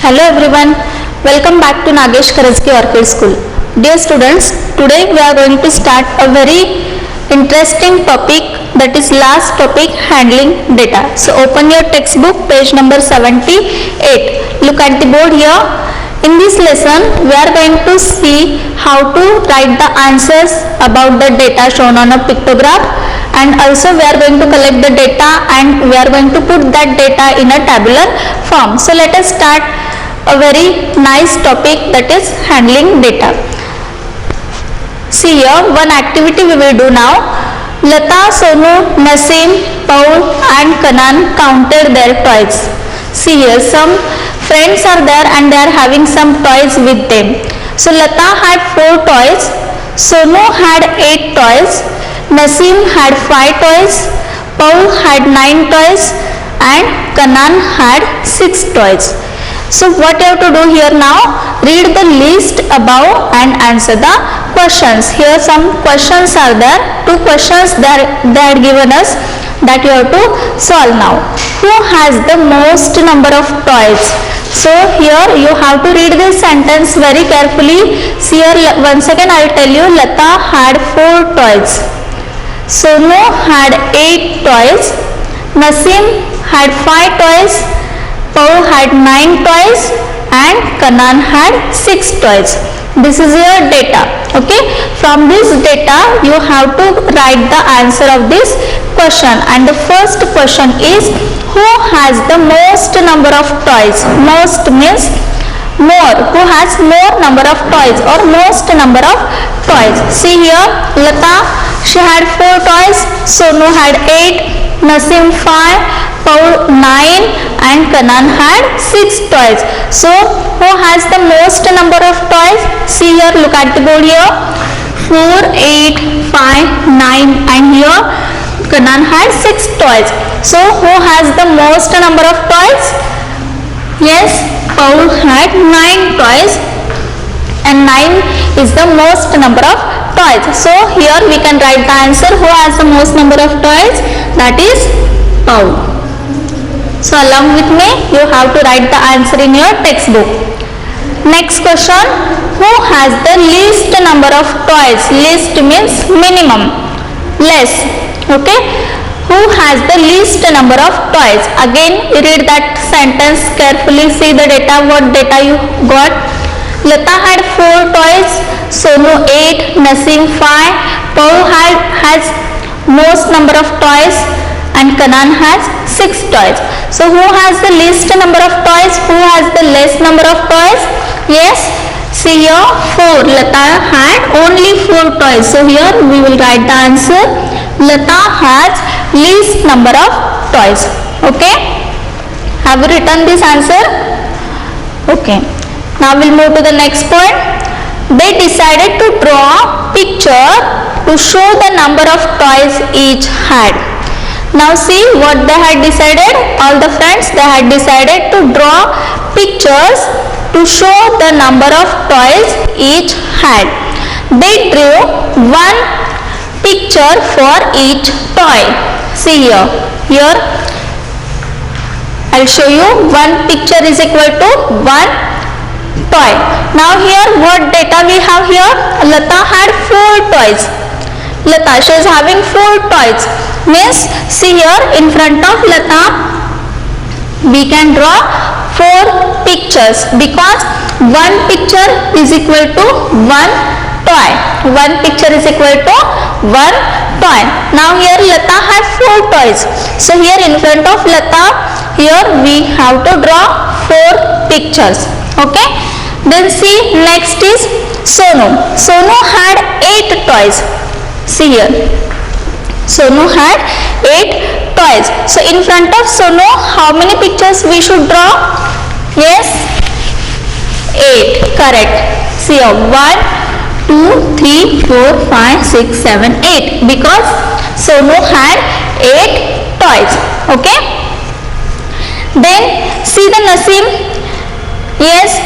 Hello everyone, welcome back to Nagesh Karajki Orchid School. Dear students, today we are going to start a very interesting topic, that is last topic, handling data. So open your textbook, page number 78. Look at the board here. In this lesson, we are going to see how to write the answers about the data shown on a pictograph, and also we are going to collect the data and we are going to put that data in a tabular form. So let us start a very nice topic, that is handling data. See here, one activity we will do now. Lata, Sonu, Naseem, Paul and Kanan counted their toys. See here, some friends are there and they are having some toys with them. So Lata had 4 toys, Sonu had 8 toys, Naseem had 5 toys, Paul had 9 toys and Kanan had 6 toys. So what you have to do here now, read the list above and answer the questions. Here some questions are there, 2 questions they had given us that you have to solve now. Who has the most number of toys? So here you have to read this sentence very carefully. See here, once again I will tell you, Lata had 4 toys, Sonu had 8 toys, Naseem had 5 toys, Paul had 9 toys and Kanan had 6 toys. This is your data. Okay, from this data you have to write the answer of this question, and the first question is, who has the most number of toys? Most means more, who has more number of toys or most number of toys. See here, Lata, she had 4 toys, Sonu had 8, Naseem 5, Paul 9 and Kanan had 6 toys. So who has the most number of toys? See here, look at the board here, 4, 8, 5, 9 and here Kanan had 6 toys. So who has the most number of toys? Yes, Paul had 9 toys and 9 is the most number of toys. So here we can write the answer, who has the most number of toys, that is Paul. So along with me you have to write the answer in your textbook. Next question, who has the least number of toys? Least means minimum, less. Okay, who has the least number of toys? Again read that sentence carefully, see the data, what data you got. Lata had 4 toys, Sonu 8, Naseem 5, Paul has most number of toys and Kanan has 6 toys. So who has the least number of toys? Who has the less number of toys? Yes, see here, 4. Lata had only 4 toys. So here we will write the answer, Lata has least number of toys. Okay, have you written this answer? Okay, now we'll move to the next point. They decided to draw picture to show the number of toys each had. Now see what they had decided. All the friends, they had decided to draw pictures to show the number of toys each had. They drew one picture for each toy. See here, here I'll show you, one picture is equal to one toy. Now here what data we have here? Lata had 4 toys. Lata, she is having 4 toys. Means see here, in front of Lata we can draw 4 pictures because one picture is equal to one toy. One picture is equal to one toy. Now here Lata has 4 toys. So here in front of Lata, here we have to draw 4 pictures. Okay. Then see, next is Sonu. Sonu had 8 toys. See here, Sonu had 8 toys. So in front of Sonu, how many pictures we should draw? Yes, 8. Correct. See here, 1, 2, 3, 4, 5, 6, 7, 8. Because Sonu had 8 toys. Okay. Then see the Naseem. Yes,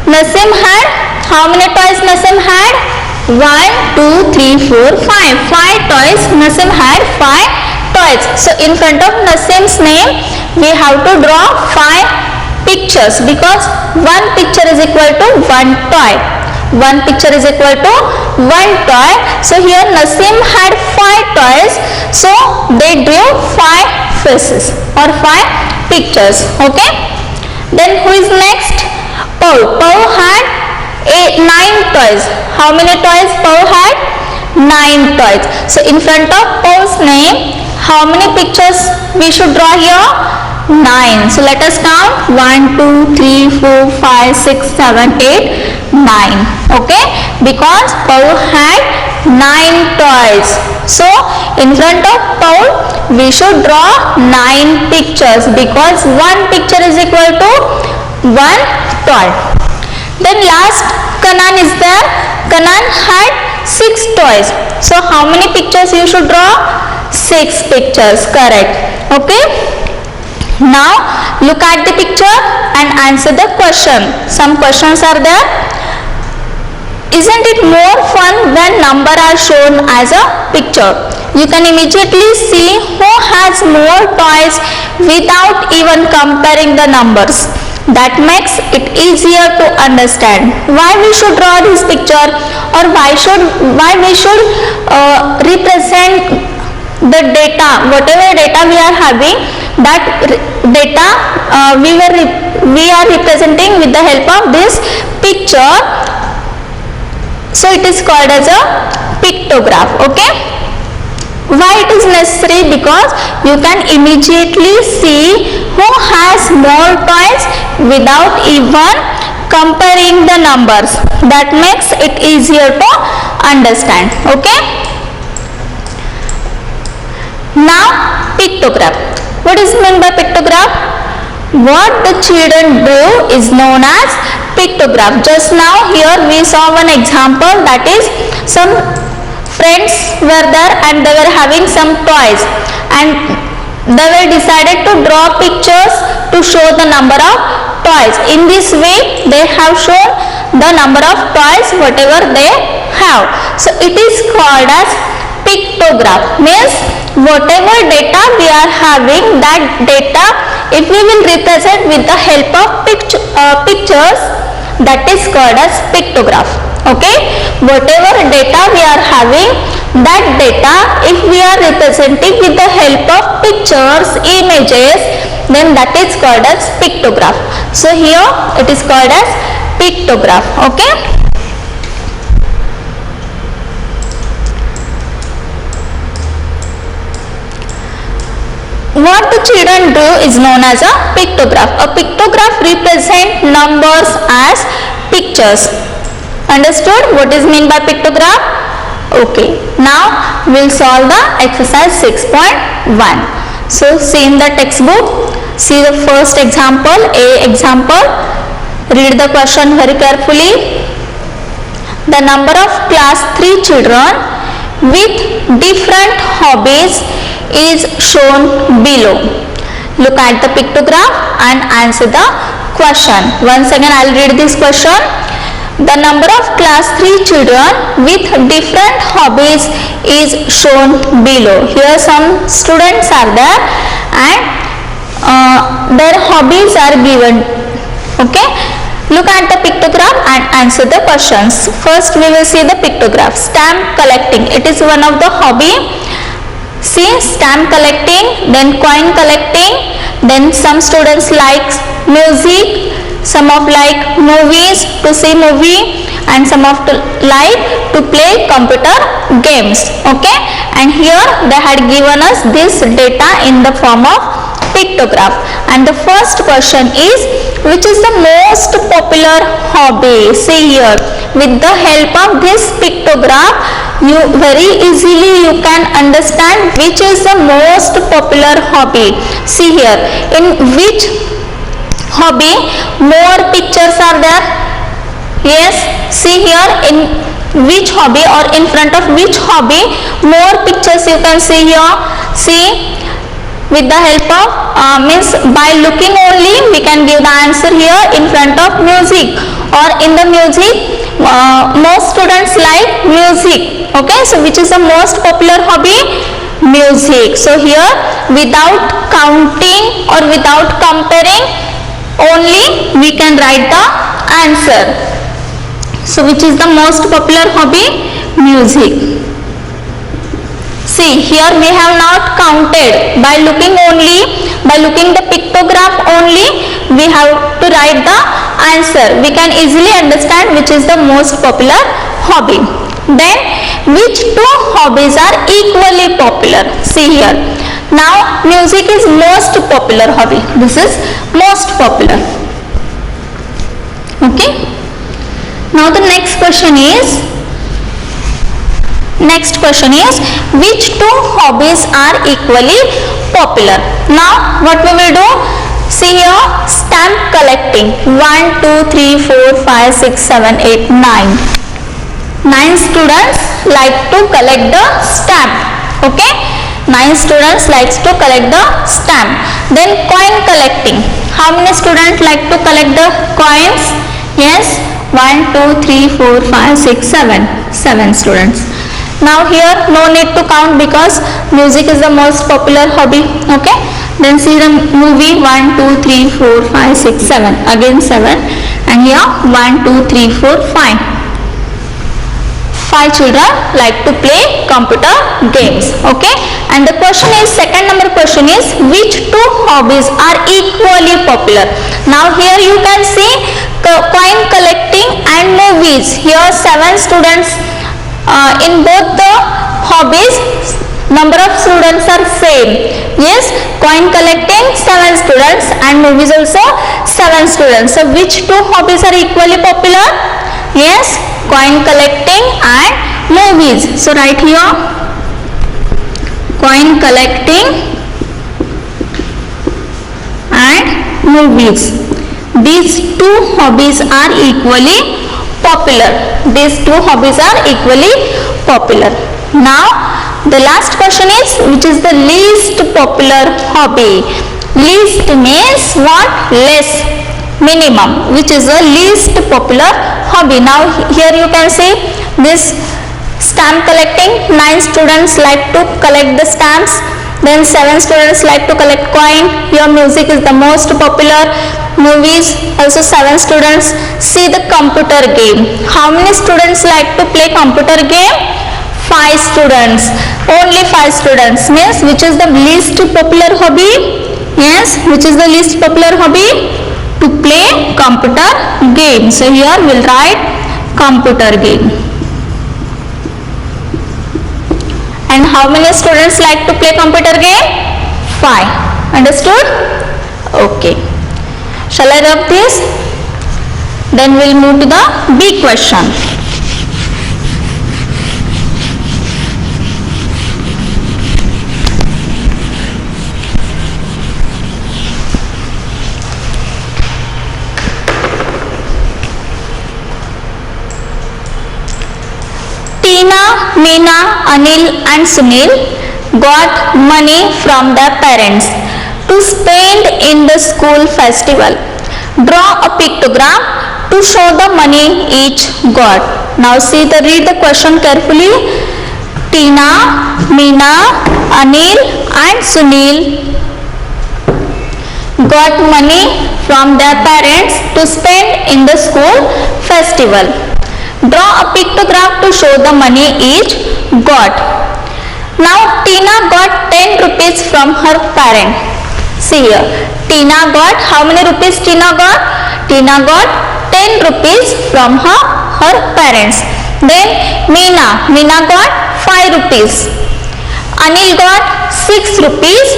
Naseem had, how many toys Naseem had? 1, 2, 3, 4, 5. 5 toys. Naseem had 5 toys. So in front of Naseem's name we have to draw 5 pictures because one picture is equal to one toy. One picture is equal to one toy. So here Nasim had 5 toys, so they drew 5 faces or 5 pictures. Okay, then who is next? Paul. Paul had 9 toys. How many toys Paul had? 9 toys. So in front of Paul's name, how many pictures we should draw here? 9. So let us count 1, 2, 3, 4, 5, 6, 7, 8, 9. Okay, because Paul had 9 toys. So in front of Paul we should draw 9 pictures because one picture is equal to one toy. Then last Kanan is there. Kanan had 6 toys. So how many pictures you should draw? 6 pictures. Correct. Okay. Now look at the picture and answer the question. Some questions are there. Isn't it more fun when numbers are shown as a picture? You can immediately see who has more toys without even comparing the numbers. That makes it easier to understand why we should draw this picture, or why we should represent the data, whatever data we are having, that data we are representing with the help of this picture. So it is called as a pictograph. Okay, why it is necessary? Because you can immediately see who has more toys without even comparing the numbers. That makes it easier to understand. Okay, now pictograph. What is meant by pictograph? What the children do is known as pictograph. Just now here we saw one example, that is some friends were there and they were having some toys, and they were decided to draw pictures to show the number of toys. In this way they have shown the number of toys whatever they have. So it is called as pictograph. Means whatever data we are having, that data if we will represent with the help of pictures, that is called as pictograph. Okay, whatever data we are having, that data if we are representing with the help of pictures, images, then that is called as pictograph. So here it is called as pictograph. Okay, what the children do is known as a pictograph. A pictograph represents numbers as pictures. Understood what is meant by pictograph? Okay, now we'll solve the exercise 6.1. So see in the textbook, see the first example, A example. Read the question very carefully. The number of class 3 children with different hobbies is shown below. Look at the pictograph and answer the question. Once again I will read this question. The number of class 3 children with different hobbies is shown below. Here some students are there and their hobbies are given. Okay, look at the pictograph and answer the questions. First we will see the pictograph. Stamp collecting, it is one of the hobby. See, stamp collecting, then coin collecting, then some students like music, some of like movies, to see movie, and some of like to play computer games. Okay, and here they had given us this data in the form of pictograph. And the first question is, which is the most popular hobby? See here, with the help of this pictograph you very easily you can understand which is the most popular hobby. See here, in which hobby more pictures are there? Yes, see here, in which hobby or in front of which hobby more pictures you can see here. See, with the help of means by looking only we can give the answer here in front of music, or in the music most students like music. Okay, so which is the most popular hobby? Music. So here without counting or without comparing only we can write the answer. So which is the most popular hobby? Music. See, here we have not counted. By looking the pictograph only, we have to write the answer. We can easily understand which is the most popular hobby. Then, which two hobbies are equally popular? See here. Now, music is most popular hobby. This is most popular. Okay. Now, the next question is, which two hobbies are equally popular? Now what we will do? See here, stamp collecting. 1, 2, 3, 4, 5, 6, 7, 8, 9. 9 students like to collect the stamp. Okay, 9 students likes to collect the stamp. Then coin collecting. How many students like to collect the coins? Yes, 1, 2, 3, 4, 5, 6, 7. 7 students. Now here no need to count because music is the most popular hobby. Okay, then see the movie. 1, 2, 3, 4, 5, 6, 7. Again 7, and here 1, 2, 3, 4, 5. 5 children like to play computer games. Okay, and the question is, second number question is, which two hobbies are equally popular? Now here you can see coin collecting and movies. Here 7 students. In both the hobbies, number of students are same. Yes, coin collecting 7 students and movies also 7 students. So which two hobbies are equally popular? Yes, coin collecting and movies. So write here, coin collecting and movies. These two hobbies are equally popular. These two hobbies are equally popular. Now the last question is, which is the least popular hobby? Least means what? Less. Minimum. Which is the least popular hobby? Now here you can see this stamp collecting. 9 students like to collect the stamps. Then 7 students like to collect coin. Here music is the most popular. Movies also 7 students. See the computer game. How many students like to play computer game? 5 students. Only 5 students. Means which is the least popular hobby? Yes, which is the least popular hobby? To play computer game. So here we'll write computer game. And how many students like to play computer game? 5. Understood? Okay. Shall I rub this? Then we'll move to the B question. Tina, Meena, Anil and Sunil got money from their parents to spend in the school festival. Draw a pictogram to show the money each got. Now read the question carefully. Tina, Meena, Anil and Sunil got money from their parents to spend in the school festival. Draw a pictograph to show the money each got. Now Tina got 10 rupees from her parent. See here, Tina got, how many rupees Tina got? Tina got 10 rupees from her parents. Then Meena got 5 rupees. Anil got 6 rupees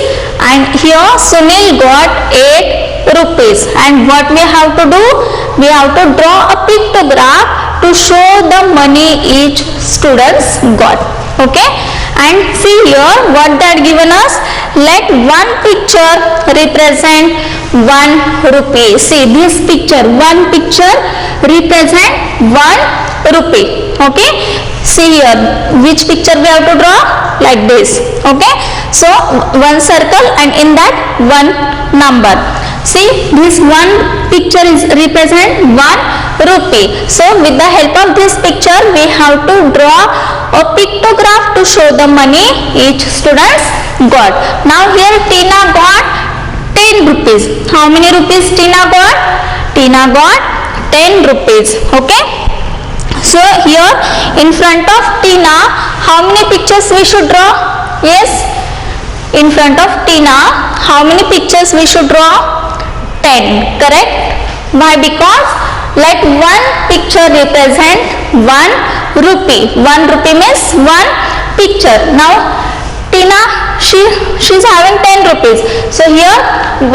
and here Sunil got 8 rupees. And what we have to do? We have to draw a pictograph to show the money each students got. Okay, and see here what they had given us. Let one picture represent 1 rupee. See this picture, one picture represent 1 rupee. Okay, see here which picture we have to draw, like this. Okay, so one circle and in that one number. See this one picture is represent 1 rupee. So with the help of this picture we have to draw a pictograph to show the money each students got. Now here Tina got 10 rupees. How many rupees Tina got? Tina got 10 rupees. Okay. So here in front of Tina, how many pictures we should draw? Yes. In front of Tina, how many pictures we should draw? 10. Correct. Why? Because let one picture represent 1 rupee. 1 rupee means 1 picture. Now Tina, she's having 10 rupees. So here 1,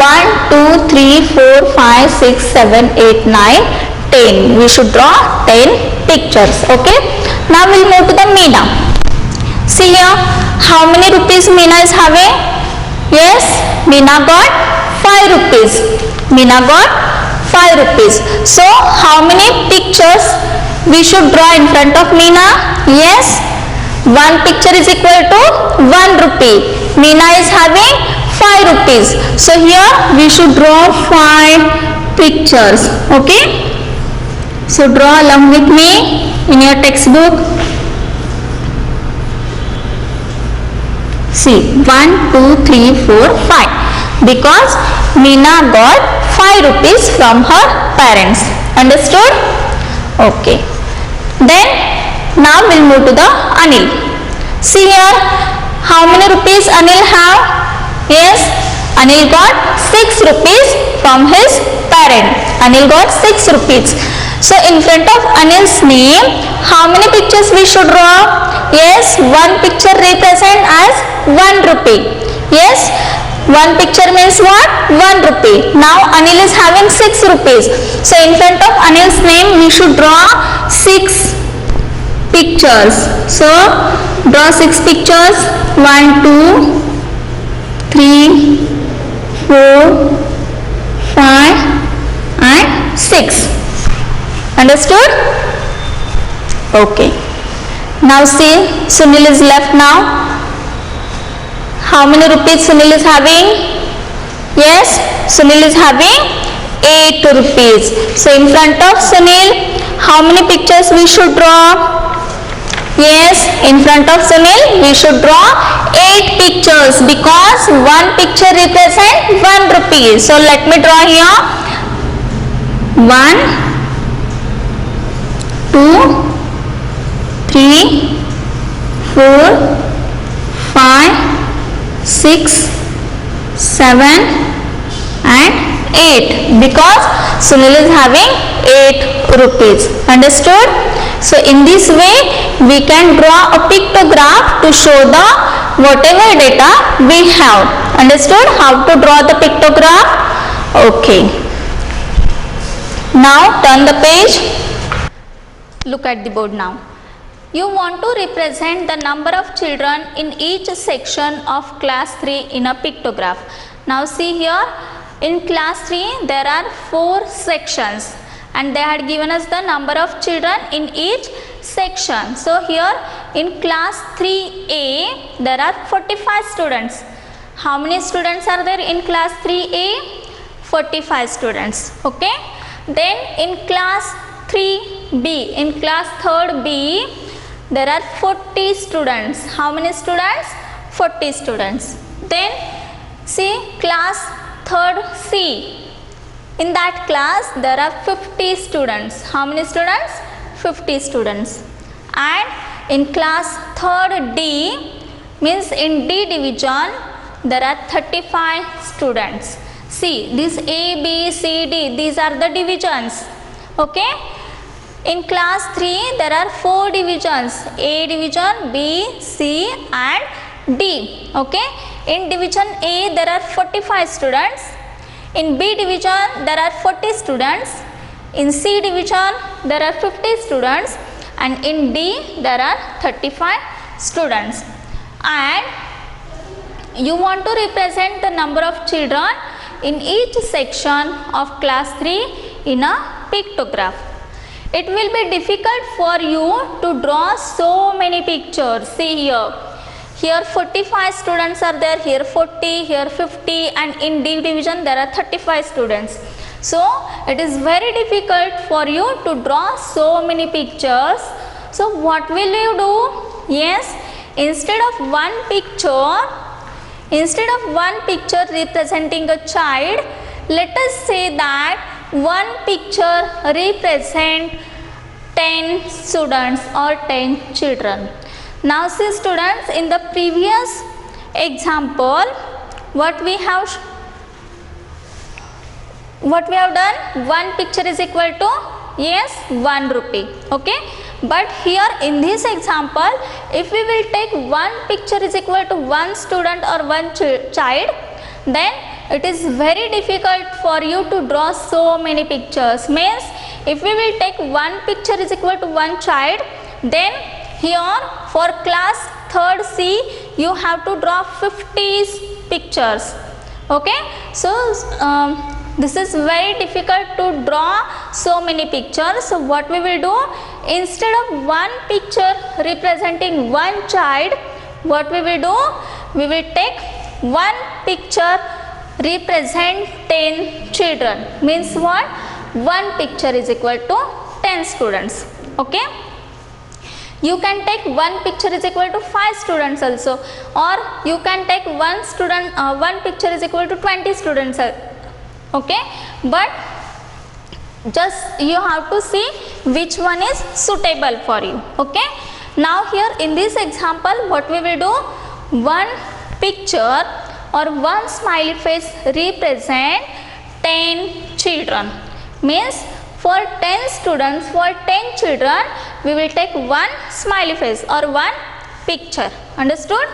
2, 3, 4, 5, 6, 7, 8, 9, 10. We should draw 10 pictures. Okay. Now we'll move to the Meena. See here, how many rupees Meena is having? Yes, Meena got 5 rupees. Meena got 5 rupees. So how many pictures we should draw in front of Meena? Yes, one picture is equal to 1 rupee. Meena is having 5 rupees. So here we should draw 5 pictures. Okay. So draw along with me in your textbook. See, 1, 2, 3, 4, 5. Because Meena got 5 rupees from her parents. Understood? Okay. Then now we'll move to the Anil. See here, how many rupees Anil have? Yes, Anil got 6 rupees from his parent. Anil got 6 rupees. So in front of Anil's name, how many pictures we should draw? Yes, one picture represent as 1 rupee. Yes, one picture means what? 1 rupee. Now Anil is having 6 rupees. So in front of Anil's name, we should draw 6 pictures. So draw 6 pictures. 1, 2, 3, 4, 5 and 6. Understood? Okay. Now see, Sunil is left now. How many rupees Sunil is having? Yes, Sunil is having 8 rupees. So in front of Sunil, how many pictures we should draw? Yes, in front of Sunil, we should draw 8 pictures because one picture represents 1 rupee. So let me draw here. 1, 2, 3, 4, 5, 6, 7 and 8 because Sunil is having 8 rupees. Understood? So in this way we can draw a pictograph to show the whatever data we have. Understood how to draw the pictograph? Okay. Now turn the page. Look at the board now. You want to represent the number of children in each section of class 3 in a pictograph. Now see here, in class 3 there are 4 sections and they had given us the number of children in each section. So here in class 3A there are 45 students. How many students are there in class 3A? 45 students. Okay. Then in class 3B, in class 3rd B, there are 40 students. How many students? 40 students. Then see class 3rd C. In that class there are 50 students. How many students? 50 students. And in class 3rd D, means in D division, there are 35 students. See, this A, B, C, D, these are the divisions. Okay. In class 3, there are 4 divisions, A division, B, C and D. Okay. In division A, there are 45 students. In B division, there are 40 students. In C division, there are 50 students. And in D, there are 35 students. And you want to represent the number of children in each section of class 3 in a pictograph. It will be difficult for you to draw so many pictures. See here. Here 45 students are there, here 40, here 50 and in D division there are 35 students. So it is very difficult for you to draw so many pictures. So what will you do? Yes, instead of one picture, Instead of one picture representing a child, let us say that one picture represent 10 students or 10 children. Now see students, in the previous example what we have done, one picture is equal to, yes, 1 rupee. Okay, but here in this example, if we will take one picture is equal to one student or one child, then it is very difficult for you to draw so many pictures. Means if we will take one picture is equal to one child, then here for class 3rd C you have to draw 50 pictures. Okay, so this is very difficult to draw so many pictures. So what we will do, instead of one picture representing one child, what we will do, we will take one picture represent 10 children. Means what, one picture is equal to 10 students. Okay, you can take one picture is equal to 5 students also, or you can take one picture is equal to 20 students. Okay, but just you have to see which one is suitable for you. Okay, now here in this example what we will do, one picture or one smiley face represent 10 children. Means for 10 students, for 10 children, we will take one smiley face or one picture. Understood?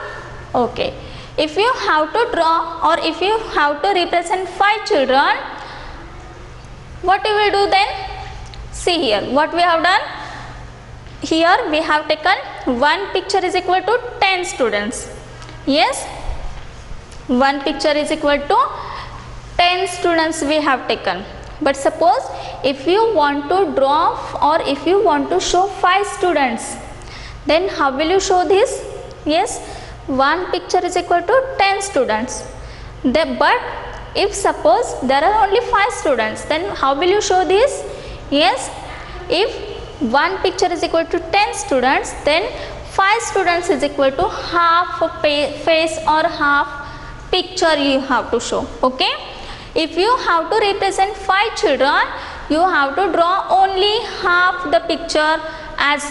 Okay. If you have to draw or if you have to represent 5 children, what you will do then? See here what we have done. Here we have taken one picture is equal to 10 students. Yes, one picture is equal to 10 students we have taken. But suppose if you want to draw or if you want to show 5 students, then how will you show this? Yes, one picture is equal to 10 students. But if suppose there are only 5 students, then how will you show this? Yes, if one picture is equal to 10 students, then 5 students is equal to half face or half picture you have to show. Okay, if you have to represent 5 children, you have to draw only half the picture as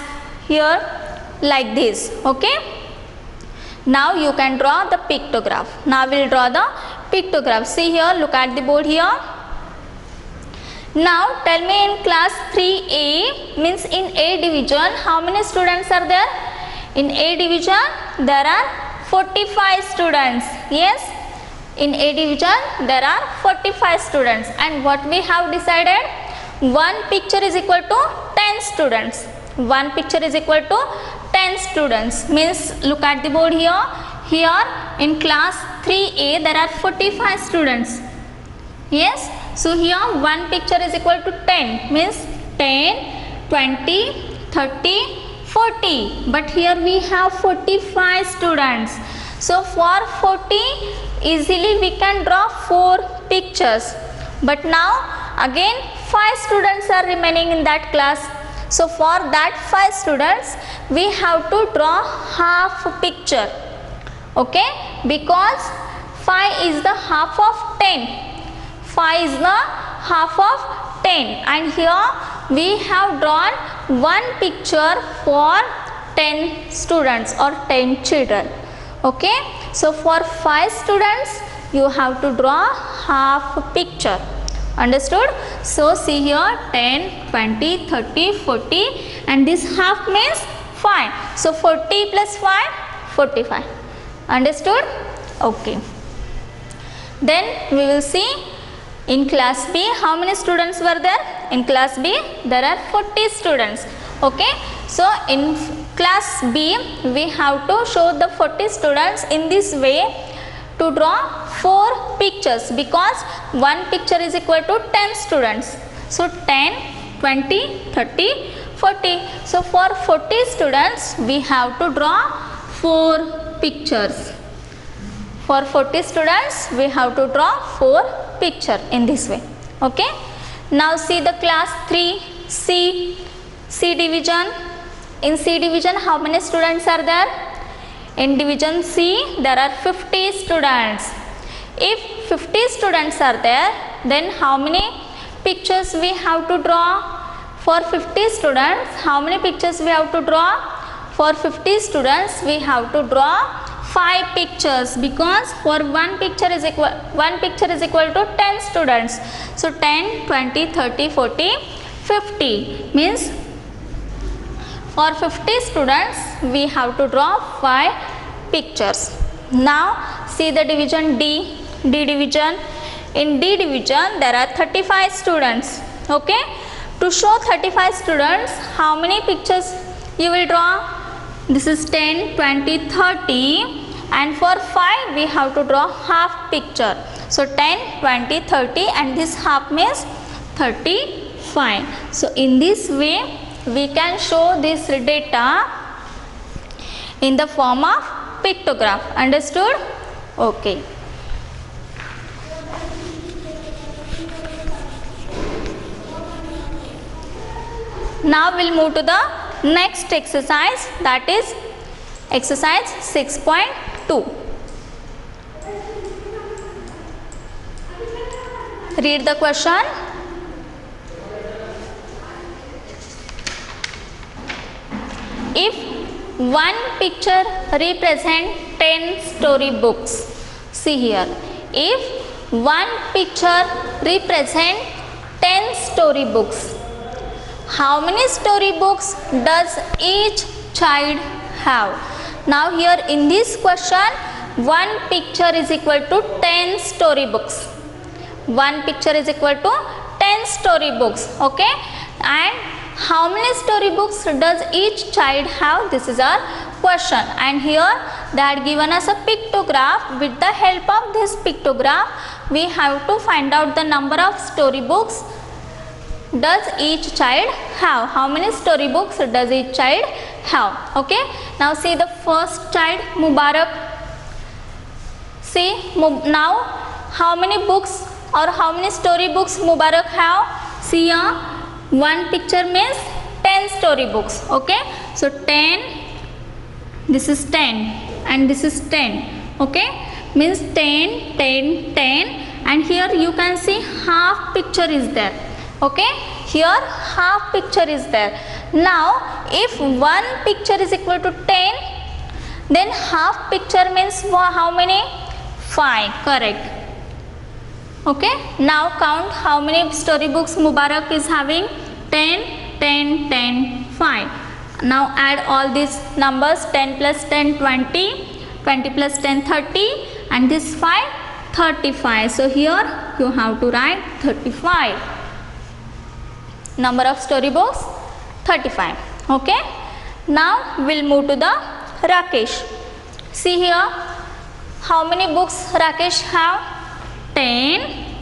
here like this. Okay, now you can draw the pictograph. Now we will draw the pictograph. See here, look at the board here. Now tell me, in class 3A, means in A division, how many students are there? In A division there are 45 students. Yes, in A division there are 45 students, and what we have decided, one picture is equal to 10 students. One picture is equal to 10 students. Means look at the board here. Here in class 3A there are 45 students. Yes, so here one picture is equal to 10. Means 10, 20, 30, 40. But here we have 45 students. So for 40 easily we can draw 4 pictures. But now again 5 students are remaining in that class. So for that 5 students we have to draw half picture. Okay, because 5 is the half of 10. 5 is the half of 10, and here we have drawn one picture for 10 students or 10 children. Okay, so for 5 students you have to draw half picture. Understood? So see here, 10, 20, 30, 40, and this half means 5. So 40 plus 5, 45. Understood? Okay. Then we will see in class B how many students were there. In class B there are 40 students. Okay, so in class B we have to show the 40 students in this way, to draw 4 pictures, because one picture is equal to 10 students. So 10, 20, 30, 40. So for 40 students we have to draw 4 pictures. For 40 students we have to draw 4 picture in this way. Okay, now see the class 3C, C division. In C division how many students are there? In division C, there are 50 students. If 50 students are there, then how many pictures we have to draw? For 50 students, how many pictures we have to draw? For 50 students, we have to draw 5 pictures, because for one picture is equal to 10 students. So 10, 20, 30, 40, 50 means for 50 students we have to draw 5 pictures. Now see the division D division. In D division there are 35 students. Okay, to show 35 students, how many pictures you will draw? This is 10, 20, 30, and for 5 we have to draw half picture. So 10, 20, 30, and this half means 35. So in this way we can show this data in the form of pictograph. Understood? Okay. Now we'll move to the next exercise, that is exercise 6.2. Read the question. If one picture represents 10 storybooks, see here, if one picture represents 10 storybooks, how many storybooks does each child have? Now here in this question, one picture is equal to 10 storybooks. One picture is equal to 10 storybooks. Okay, and how many storybooks does each child have? This is our question, and here they had given us a pictograph. With the help of this pictograph, we have to find out the number of storybooks does each child have. How many storybooks does each child have? Okay, now see the first child, Mubarak. See now how many books or how many storybooks Mubarak have? See here, one picture means 10 storybooks. Okay, so 10, this is 10 and this is 10. Okay, means 10, 10, 10, and here you can see half picture is there. Okay, here half picture is there. Now if one picture is equal to 10, then half picture means how many? 5. Correct. Okay, now count how many storybooks Mubarak is having. 10, 10, 10, 5. Now add all these numbers. 10 plus 10, 20, 20 plus 10, 30, and this 5, 35. So here you have to write 35. Number of storybooks 35. Okay, now we'll move to the Rakesh. See here, how many books Rakesh have? 10,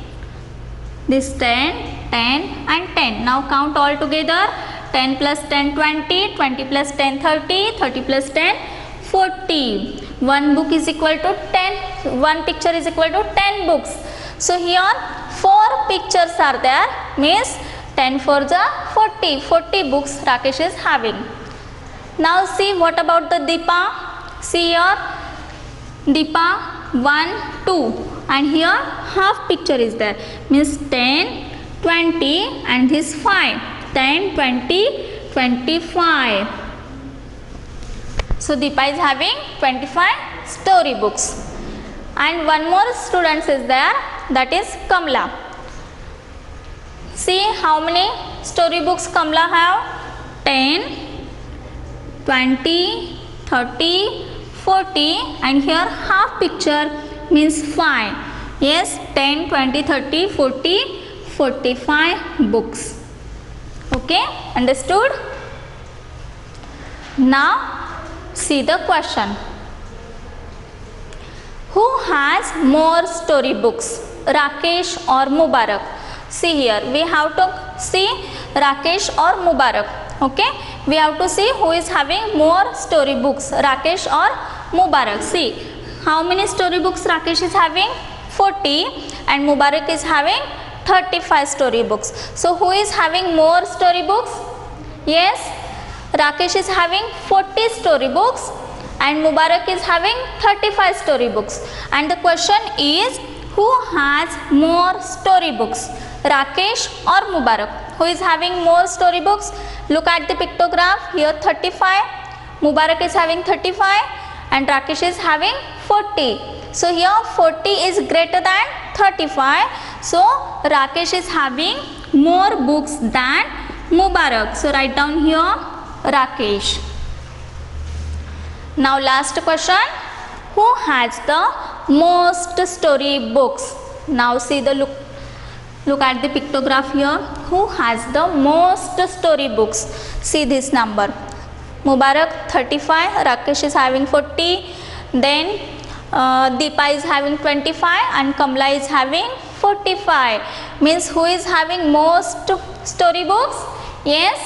this 10, 10 and 10. Now count all together. 10 plus 10, 20, 20 plus 10, 30, 30 plus 10, 40. One book is equal to 10, one picture is equal to 10 books. So here 4 pictures are there, means 10 for the 40, 40 books Rakesh is having. Now see what about the Deepa. See here, Deepa 1, 2, and here half picture is there, means 10, 20 and this 5, 10, 20, 25. So Deepa is having 25 storybooks. And one more student is there, that is Kamla. See how many storybooks Kamla have? 10, 20, 30, 40, and here half picture means 5. Yes, 10, 20, 30, 40, 45 books. Okay, understood? Now see the question. Who has more storybooks, Rakesh or Mubarak? See here, we have to see Rakesh or Mubarak. Okay, we have to see who is having more storybooks, Rakesh or Mubarak. See how many storybooks Rakesh is having? 40, and Mubarak is having 35 storybooks. So who is having more storybooks? Yes, Rakesh is having 40 storybooks and Mubarak is having 35 storybooks. And the question is, who has more storybooks, Rakesh or Mubarak? Who is having more storybooks? Look at the pictograph here. 35, Mubarak is having 35 and Rakesh is having 40. So here 40 is greater than 35. So Rakesh is having more books than Mubarak. So write down here Rakesh. Now last question, who has the most story books? Now see the look at the pictograph here. Who has the most story books? See this number. Mubarak 35, Rakesh is having 40, then Deepa is having 25 and Kamla is having 45. Means who is having most story books? Yes,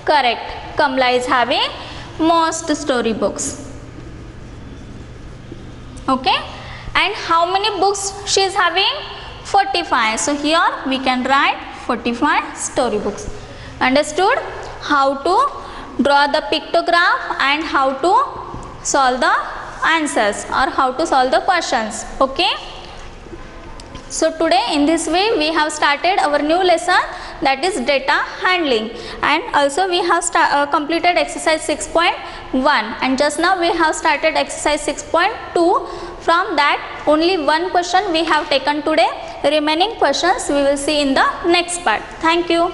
correct. Kamla is having most story books. Okay, and how many books she is having? 45. So here we can write 45 storybooks. Understood how to draw the pictograph and how to solve the answers or how to solve the questions. Okay. So today in this way we have started our new lesson, that is data handling, and also we have completed exercise 6.1 and just now we have started exercise 6.2. From that only one question we have taken today. Remaining questions we will see in the next part. Thank you.